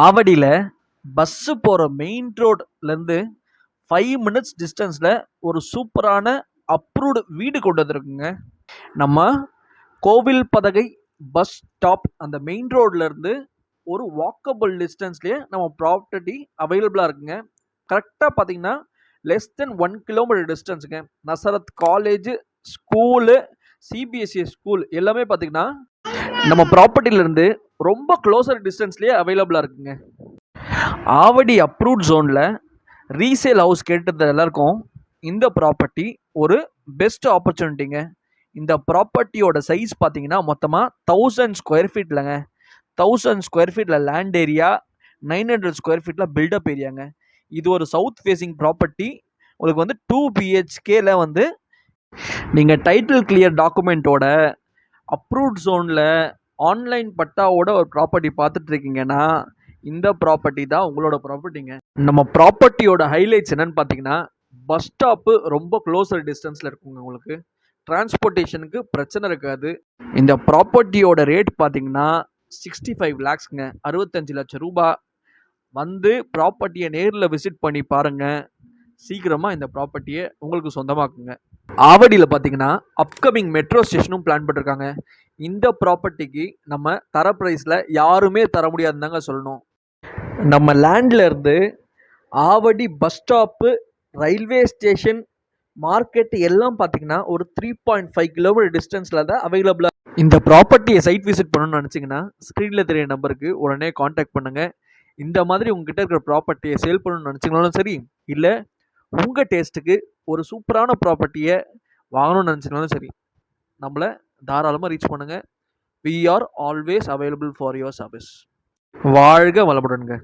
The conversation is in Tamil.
ஆவடியில் பஸ்ஸு போகிற மெயின் ரோட்லேருந்து 5 minutes டிஸ்டன்ஸில் ஒரு சூப்பரான அப்ரூவ்டு வீடு கொண்டு வந்திருக்குங்க. நம்ம கோவில் பதகை பஸ் ஸ்டாப் அந்த மெயின் ரோட்லேருந்து ஒரு வாக்கபிள் டிஸ்டன்ஸ்லேயே நம்ம ப்ராப்பர்ட்டி அவைலபிளாக இருக்குங்க. கரெக்டாக பார்த்தீங்கன்னா லெஸ் தென் 1 kilometer டிஸ்டன்ஸுங்க. Nazareth college, school, CBSE school எல்லாமே பார்த்தீங்கன்னா நம்ம ப்ராப்பர்ட்டிலேருந்து ரொம்ப க்ளோசர் டிஸ்டன்ஸ்லேயே அவைலபிளாக இருக்குங்க. ஆவடி அப்ரூவ்ட் ஜோனில் ரீசேல் ஹவுஸ் கேட்டது எல்லாருக்கும் இந்த ப்ராப்பர்ட்டி ஒரு பெஸ்ட் ஆப்பர்ச்சுனிட்டிங்க. இந்த ப்ராப்பர்ட்டியோட சைஸ் பார்த்தீங்கன்னா மொத்தமாக 1000 square feetலங்க. 1000 square feetல லேண்ட் ஏரியா, 900 square feetல பில்டப் ஏரியாங்க. இது ஒரு சவுத் ஃபேஸிங் ப்ராப்பர்ட்டி. உங்களுக்கு வந்து 2 BHKல வந்து நீங்கள் டைட்டில் கிளியர் டாக்குமெண்ட்டோட அப்ரூவ்ட் ஜோனில் ஆன்லைன் பட்டாவோட ஒரு ப்ராப்பர்ட்டி பார்த்துட்டு இருக்கீங்கன்னா இந்த ப்ராப்பர்ட்டி தான் உங்களோட ப்ராப்பர்ட்டிங்க. நம்ம ப்ராப்பர்ட்டியோட ஹைலைட்ஸ் என்னன்னு பார்த்தீங்கன்னா பஸ் ஸ்டாப்பு ரொம்ப க்ளோசர் டிஸ்டன்ஸில் இருக்குங்க. உங்களுக்கு டிரான்ஸ்போர்ட்டேஷனுக்கு பிரச்சனை இருக்காது. இந்த ப்ராப்பர்ட்டியோட ரேட் பார்த்தீங்கன்னா 65 lakhsங்க, 65 லட்சம் ரூபாய். வந்து ப்ராப்பர்ட்டியை நேரில் விசிட் பண்ணி பாருங்கள். சீக்கிரமாக இந்த ப்ராப்பர்ட்டியை உங்களுக்கு சொந்தமாக்குங்க. ஆவடியில் பார்த்தீங்கன்னா அப்கமிங் மெட்ரோ ஸ்டேஷனும் பிளான் பண்ணிருக்காங்க. இந்த ப்ராப்பர்ட்டிக்கு நம்ம தர ப்ரைஸில் யாருமே தர முடியாதுன்னு தாங்க சொல்லணும். நம்ம லேண்டில் இருந்து Avadi bus stop, railway station, market எல்லாம் பார்த்தீங்கன்னா ஒரு 3.5 kilometer டிஸ்டன்ஸில் தான் அவைலபிளாக. இந்த ப்ராப்பர்ட்டியை சைட் விசிட் பண்ணணும்னு நினச்சிங்கன்னா ஸ்க்ரீனில் தெரிய நம்பருக்கு உடனே காண்டாக்ட் பண்ணுங்கள். இந்த மாதிரி உங்ககிட்ட இருக்கிற ப்ராப்பர்ட்டியை சேல் பண்ணணும்னு நினச்சிங்கனாலும் சரி, இல்லை உங்கள் டேஸ்ட்டுக்கு ஒரு சூப்பரான ப்ராப்பர்ட்டியை வாங்கணும்னு நினச்சிங்கனாலும் சரி, நம்மளை தாராளமாக ரீச் பண்ணுங்கள். We are always available for your service. வாழ்க வளமுடன்ங்க.